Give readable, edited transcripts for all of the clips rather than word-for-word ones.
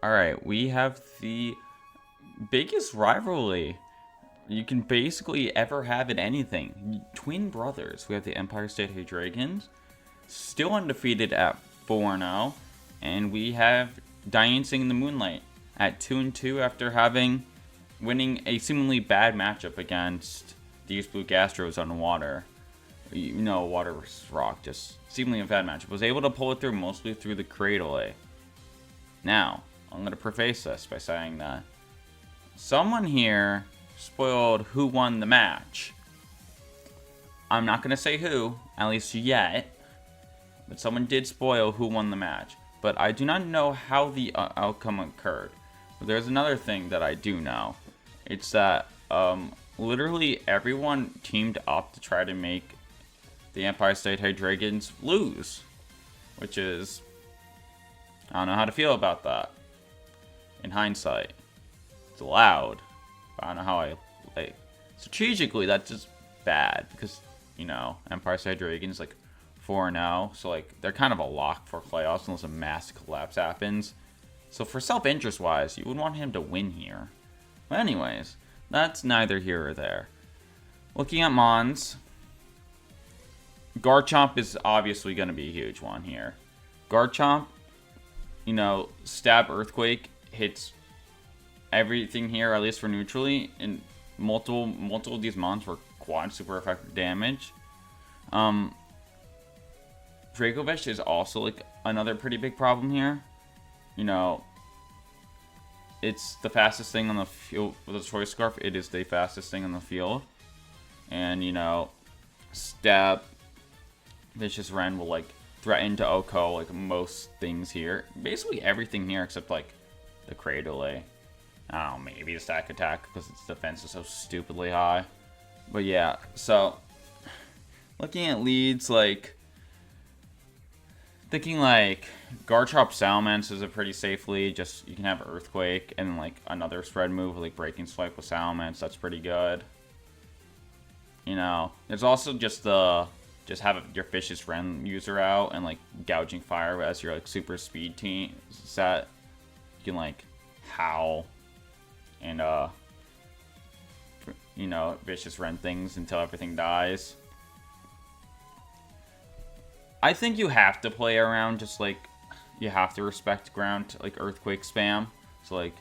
Alright, we have the biggest rivalry you can basically ever have in anything. Twin brothers. We have the Empire State Hydreigons, still undefeated at 4-0. And we have Diancing in the Moonlight at 2-2 after winning a seemingly bad matchup against these Blue Gastros on water. You know, water versus rock, just seemingly a bad matchup. Was able to pull it through mostly through the Cradle. Now, I'm going to preface this by saying that someone here spoiled who won the match. I'm not going to say who, at least yet, but someone did spoil who won the match. But I do not know how the outcome occurred. But there's another thing that I do know. It's that literally everyone teamed up to try to make the Empire State Hydreigons lose. Which is, I don't know how to feel about that. In hindsight, it's loud. But I don't know how I strategically, that's just bad because, you know, Empire State Hydreigons like 4-0, so like they're kind of a lock for playoffs unless a mass collapse happens. So for self-interest wise, you would want him to win here. But anyways, that's neither here or there. Looking at Mons, Garchomp is obviously going to be a huge one here. Garchomp, you know, stab Earthquake hits everything here, at least for neutrally, and multiple of these mons were quad super effective damage. Dracovish is also like another pretty big problem here. You know, it's the fastest thing on the field with a Choice Scarf. It is the fastest thing on the field, and you know, stab Vicious Ren will like threaten to OHKO like most things here. Basically everything here except like the Cradle. I don't know, maybe a stack attack because its defense is so stupidly high. But yeah, so looking at leads, like thinking like Garchomp Salamence is a pretty safe lead. Just you can have Earthquake and like another spread move like Breaking Swipe with Salamence. That's pretty good. You know, there's also just have your Vicious Ren user out and like Gouging Fire as your like super speed team set. You can like howl and you know, Vicious Ren things until everything dies. I think you have to play around, just like you have to respect ground like Earthquake spam. So like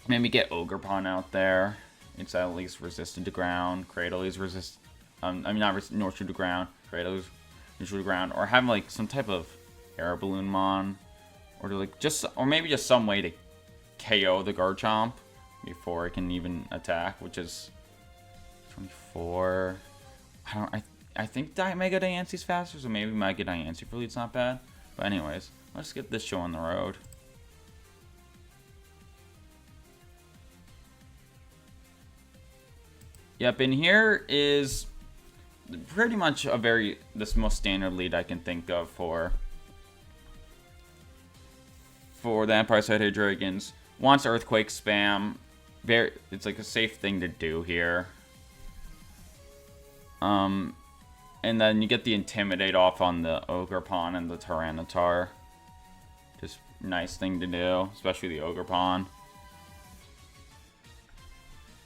maybe get Ogerpon out there. It's at least resistant to ground. Cradle is I mean, not neutral to ground. Cradle is neutral to ground, or have like some type of air balloon mon, or to, like or maybe just some way to KO the Garchomp before it can even attack, which is 24. I think Mega Diancing's faster, so maybe Mega Diancing for lead's not bad. But anyways, let's get this show on the road. Yep, and here is pretty much this most standard lead I can think of for the Empire State Hydreigons. Wants Earthquake spam. It's like a safe thing to do here. And then you get the Intimidate off on the Ogerpon and the Tyranitar. Just nice thing to do, especially the Ogerpon.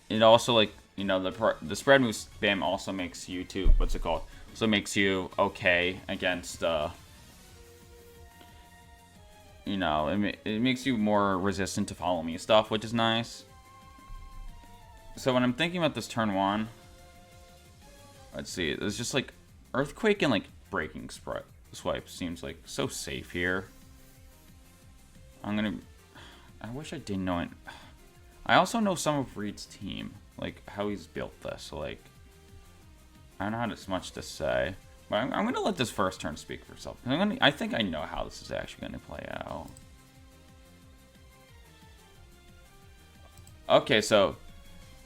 It also, like, you know, the spread move spam also makes you too, what's it called? So it makes you okay against, you know, it makes you more resistant to follow me stuff, which is nice. So when I'm thinking about this turn one, let's see, it's just like Earthquake and like Breaking Swipe seems like so safe here. I wish I didn't know it. I also know some of Reid's team, like how he's built this, so like I don't know how much to say. But I'm gonna let this first turn speak for itself. I think I know how this is actually gonna play out. Okay, so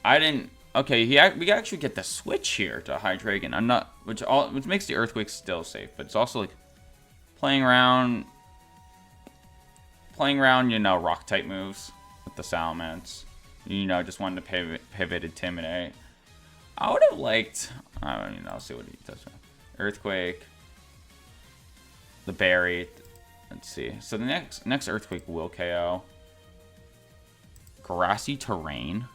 okay, we actually get the switch here to Hydreigon. Which makes the Earthquake still safe, but it's also like playing around, you know, rock type moves with the Salamence. You know, just wanted to pivot Intimidate. I would have liked, I don't know, see what he does. Earthquake, the Berry, Let's see. So the next Earthquake will KO. Grassy terrain.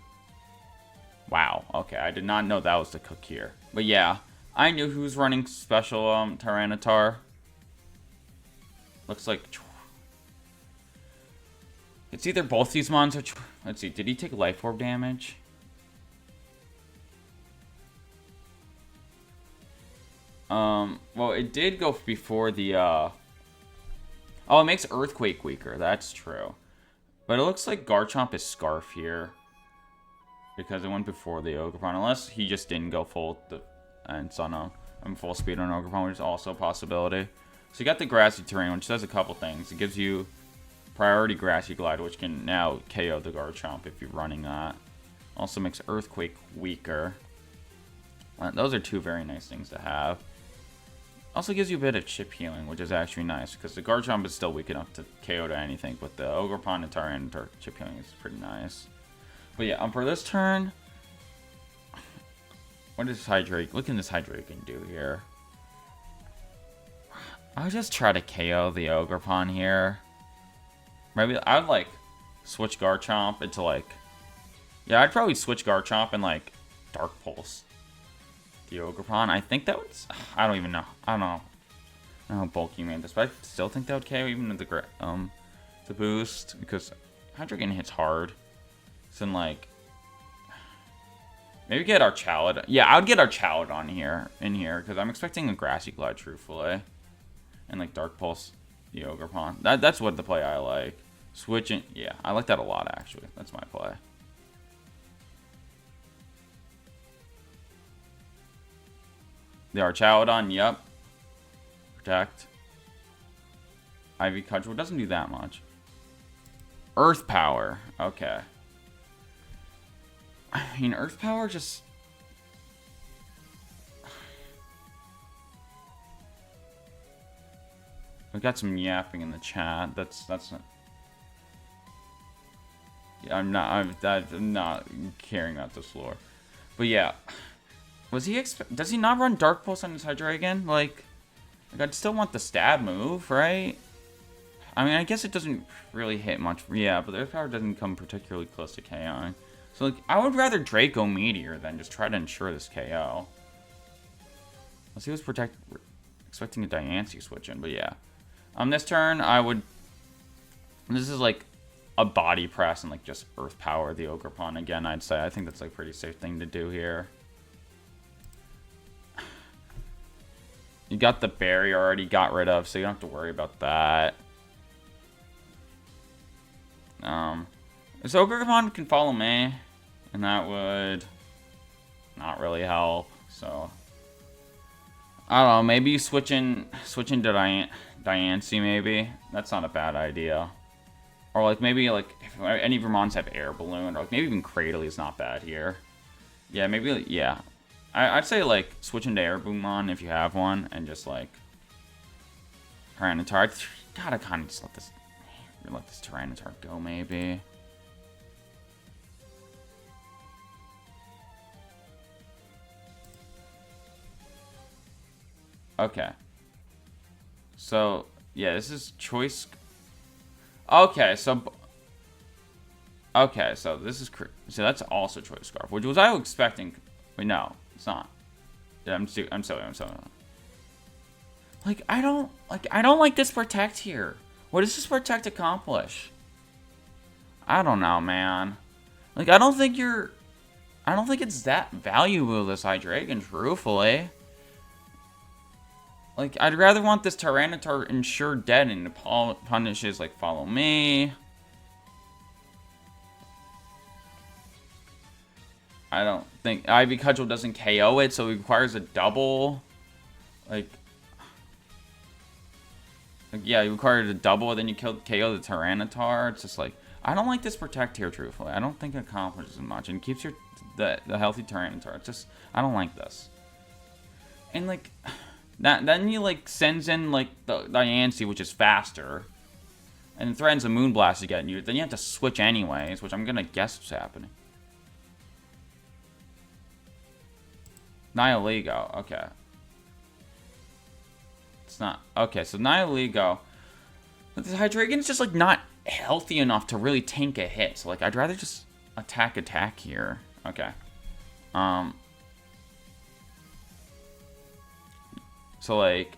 Wow. Okay, I did not know that was the cook here. But yeah, I knew who was running special Tyranitar. Looks like it's either both these mons or... Let's see, did he take Life Orb damage? Well, it did go before the, Oh, it makes Earthquake weaker. That's true. But it looks like Garchomp is Scarf here. Because it went before the Ogerpon. Unless he just didn't go full... And it's on full speed on Ogerpon, which is also a possibility. So you got the Grassy Terrain, which does a couple things. It gives you Priority Grassy Glide, which can now KO the Garchomp if you're running that. Also makes Earthquake weaker. Those are two very nice things to have. Also gives you a bit of chip healing, which is actually nice, because the Garchomp is still weak enough to KO to anything, but the Ogerpon and Tyranitar chip healing is pretty nice. But yeah, for this turn, what does Hydreigon? What can this Hydreigon do here? I would just try to KO the Ogerpon here. Maybe I'd like switch Garchomp into like, yeah, I'd probably switch Garchomp and like Dark Pulse the Ogerpon. I think that would... I don't even know. I don't know how bulky you made this, but I still think that would KO even with the boost, because Hydreigon hits hard. So then, like, maybe get our Chaladon. Yeah, I would get our Chaladon in here, because I'm expecting a Grassy Glide, truthfully, and like Dark Pulse the Ogerpon. That's what the play I like. Switching, yeah, I like that a lot actually. That's my play. The Archaladon, yep. Protect. Ivy Cudgel doesn't do that much. Earth Power, okay. I mean, Earth Power just... We got some yapping in the chat. That's not... Yeah, I'm not caring about this lore. But yeah. Was he does he not run Dark Pulse on his Hydreigon? Like I'd still want the stab move, right? I mean, I guess it doesn't really hit much. Yeah, but the Earth Power doesn't come particularly close to KOing. So like, I would rather Draco Meteor than just try to ensure this KO. Unless he was expecting a Diancing switch in, but yeah. On this turn, I would... This is like a body press and like just Earth Power the Ogerpon again, I'd say. I think that's like a pretty safe thing to do here. You got the berry already got rid of, so you don't have to worry about that. This Ogerpon can follow me, and that would not really help. So I don't know, maybe switching to Diancing maybe. That's not a bad idea. Or like maybe like if any Vermonts have Air Balloon, or like maybe even Cradily is not bad here. Yeah, maybe yeah. I'd say like switching to Air Boomon if you have one, and just like Tyranitar. Gotta kind of just let this Tyranitar go maybe. Okay. So yeah, this is choice. Okay, so this is so that's also Choice Scarf, which was I was expecting. Wait, no, it's not. Yeah, I'm silly. Like I don't like this Protect here. What does this Protect accomplish? I don't know, man. Like I don't think it's that valuable, this Hydreigon, truthfully. Like, I'd rather want this Tyranitar ensure dead and punishes, like, follow me. I don't think... Ivy Cudgel doesn't KO it, so it requires a double. Like yeah, you required a double, then you KO the Tyranitar. It's just like... I don't like this Protect here, truthfully. I don't think it accomplishes much. And keeps the healthy Tyranitar. It's just... I don't like this. And, like... Then you, like, sends in, like, the Diancing, which is faster. And threatens a Moonblast again. Then you have to switch anyways, which I'm gonna guess is happening. Nihilego, okay. It's not... Okay, so Nihilego... The Hydreigons just, like, not healthy enough to really tank a hit. So, like, I'd rather just attack here. Okay. So, like...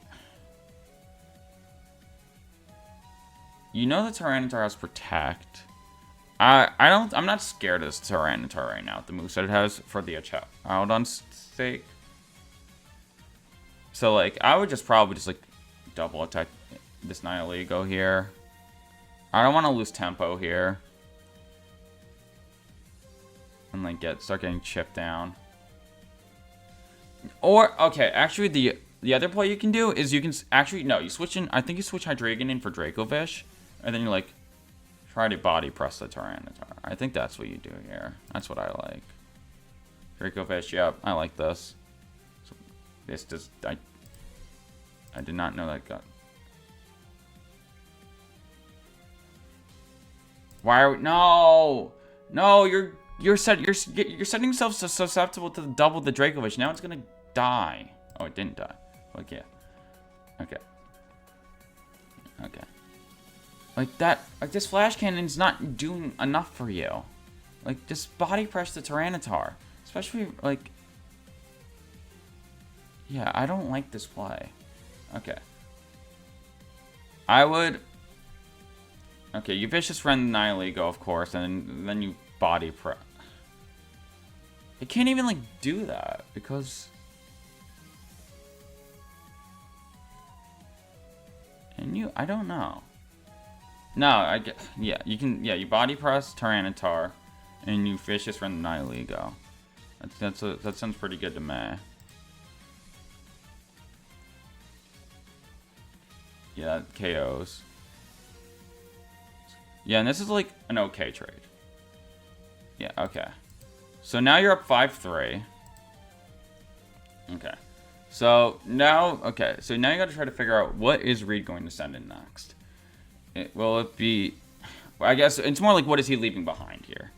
You know the Tyranitar has Protect. I'm not scared of this Tyranitar right now. The moveset it has for the Hydreigons sake. So, like, I would just probably just, like, double attack this Nihilego here. I don't want to lose tempo here. And, like, start getting chipped down. Or, okay, actually, the other play you can do is you can... Actually, no, you switch in... I think you switch Hydreigon in for Dracovish. And then you, like, try to body press the Tyranitar. I think that's what you do here. That's what I like. Dracovish, yep, I like this. So this just... I did not know that got... Why are we... No! No, you're setting yourself so susceptible to double the Dracovish. Now it's gonna die. Oh, it didn't die. Like, yeah. Okay. Okay. Like that, like this Flash Cannon's not doing enough for you. Like, just body press the Tyranitar. Especially, like... Yeah, I don't like this play. Okay. I would... Okay, you Vicious Friend Nihilego, of course, and then you body press. It can't even, like, do that, because... And you... I don't know. No, I get... Yeah, you can... Yeah, you body press Tyranitar, and you Vicious Friend Nihilego. That sounds pretty good to me. Yeah, KOs. Yeah, and this is like an okay trade. Yeah, okay. So now you're up 5-3. Okay. So now, okay. So now you got to try to figure out what is Reid going to send in next. Will it be... Well, I guess it's more like what is he leaving behind here.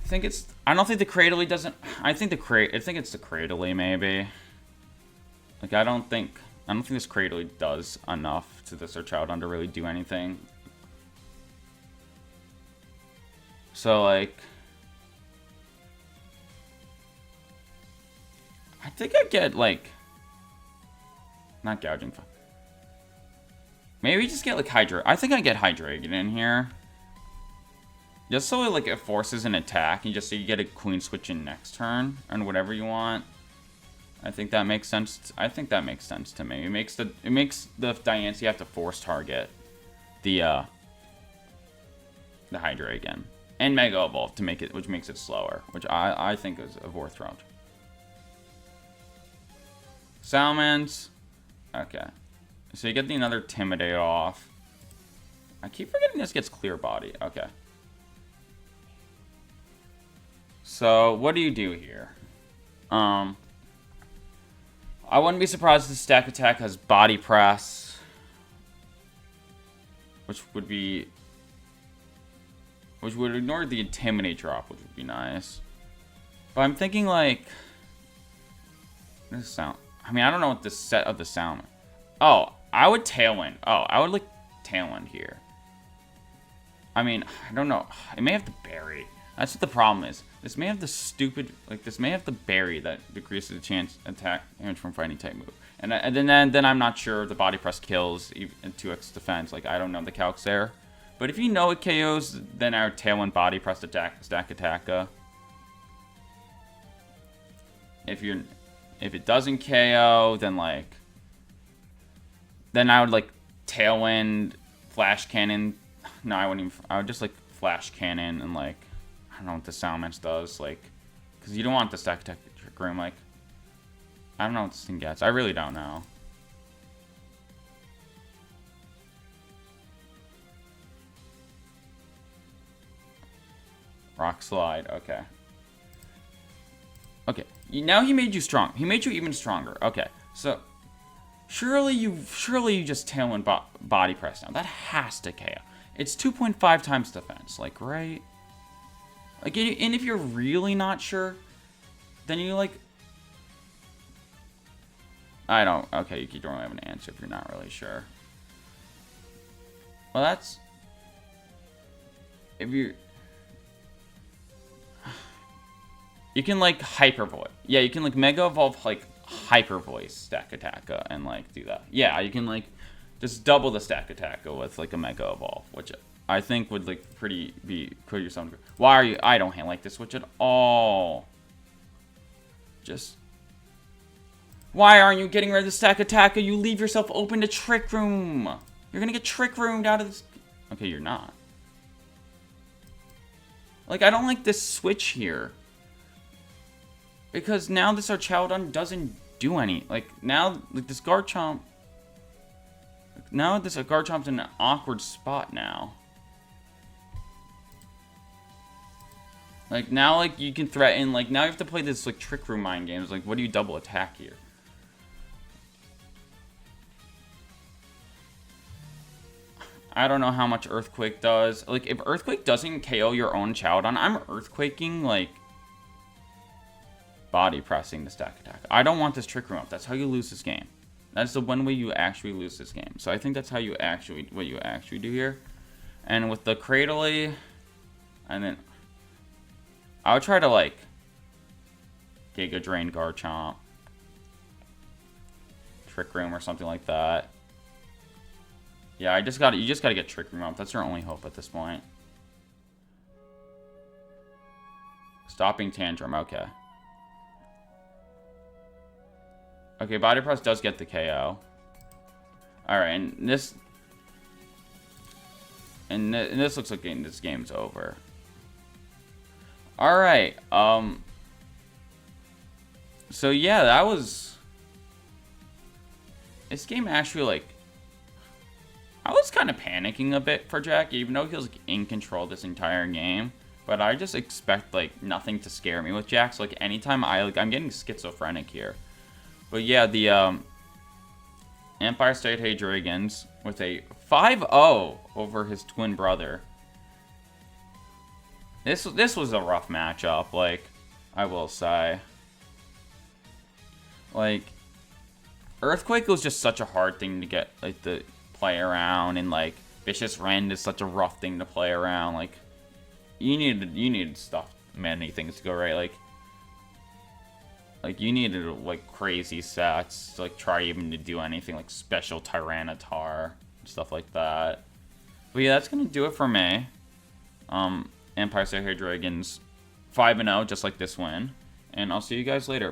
I think it's... I don't think the Cradily doesn't... I think it's the Cradily, maybe. Like, I don't think this Cradily does enough to the Searchout to really do anything. So, like... I think I get, like... Not Gouging. Maybe just get, like, I think I get Hydreigon in here. Just so, like, it forces an attack. And just so you get a Queen Switch in next turn. And whatever you want. I think that makes sense. I think that makes sense to me. It makes the Diancing have to force target the Hydreigon. And Mega Evolve to make it, which makes it slower. Which I think is a fourth round. Salmons. Okay. So you get the another Intimidate off. I keep forgetting this gets Clear Body. Okay. So what do you do here? I wouldn't be surprised if the Stack Attack has Body Press. Which would ignore the Intimidate drop, which would be nice. But I'm thinking like... This sound... I mean, I don't know what the set of the sound... Oh, I would Tailwind. Oh, I would like Tailwind here. I mean, I don't know. It may have to Bury. That's what the problem is. This may have the stupid... Like, this may have the Bury that decreases the chance attack damage from fighting type move. And then I'm not sure the Body Press kills in 2x defense. Like, I don't know the calcs there. But if you know it KOs, then I would Tailwind Body Press attack, Stack Attack. If it doesn't KO, then like... Then I would like Tailwind, Flash Cannon. No, I wouldn't even... I would just like Flash Cannon and like... I don't know what the Salmons does. Like... Because you don't want the Stack Attack Trick Room. Like... I don't know what this thing gets. I really don't know. Rock Slide. Okay. Okay. Now he made you strong. He made you even stronger. Okay. So... Surely you just Tailwind Body Press down. That has to KO. It's 2.5 times defense, like, right? Like, and if you're really not sure, then you, like... I don't... Okay, you don't really have an answer if you're not really sure. Well, that's... If you... You can, like, Hyper Voice. Yeah, you can, like, Mega Evolve, like, Hyper Voice Stack Attacka and, like, do that. Yeah, you can, like, just double the Stack Attacka with, like, a Mega Evolve, which I think would, like, be pretty something. Why are you... I don't like this switch at all. Just... Why aren't you getting rid of the Stack Attacka? You leave yourself open to Trick Room. You're gonna get Trick Roomed out of this... Okay, you're not. Like, I don't like this switch here. Because now this Archaeodon doesn't do any. Like, now, like, this Garchomp... Now this Garchomp's in an awkward spot now. Like, now, like, you can threaten... Like, now you have to play this, like, Trick Room mind games. Like, what do you double attack here? I don't know how much Earthquake does. Like, if Earthquake doesn't KO your own Chowdon, I'm Earthquaking, like... Body pressing the Stack Attack. I don't want this Trick Room up. That's how you lose this game. That's the one way you actually lose this game. So I think that's how you actually, what you actually do here. And with the Cradily, and then I would try to like Giga Drain Garchomp, Trick Room or something like that. Yeah, you just gotta get Trick Room up. That's your only hope at this point. Stopping Tantrum, okay. Okay, Body Press does get the KO. Alright, and this... And this looks like this game's over. Alright, so yeah, that was... This game actually, like... I was kind of panicking a bit for Jack, even though he was like, in control this entire game. But I just expect, like, nothing to scare me with Jack. So, like, anytime I'm getting schizophrenic here. But yeah, the Empire State Hydreigons with a 5-0 over his twin brother. This was a rough matchup, like, I will say. Like, Earthquake was just such a hard thing to get, like, to play around, and, like, Vicious Rend is such a rough thing to play around. Like, you needed stuff, many things to go right, like, you needed, like, crazy sets to, like, try even to do anything, like, special Tyranitar, stuff like that. But yeah, that's gonna do it for me. Empire State Hydreigons 5-0, just like this win. And I'll see you guys later.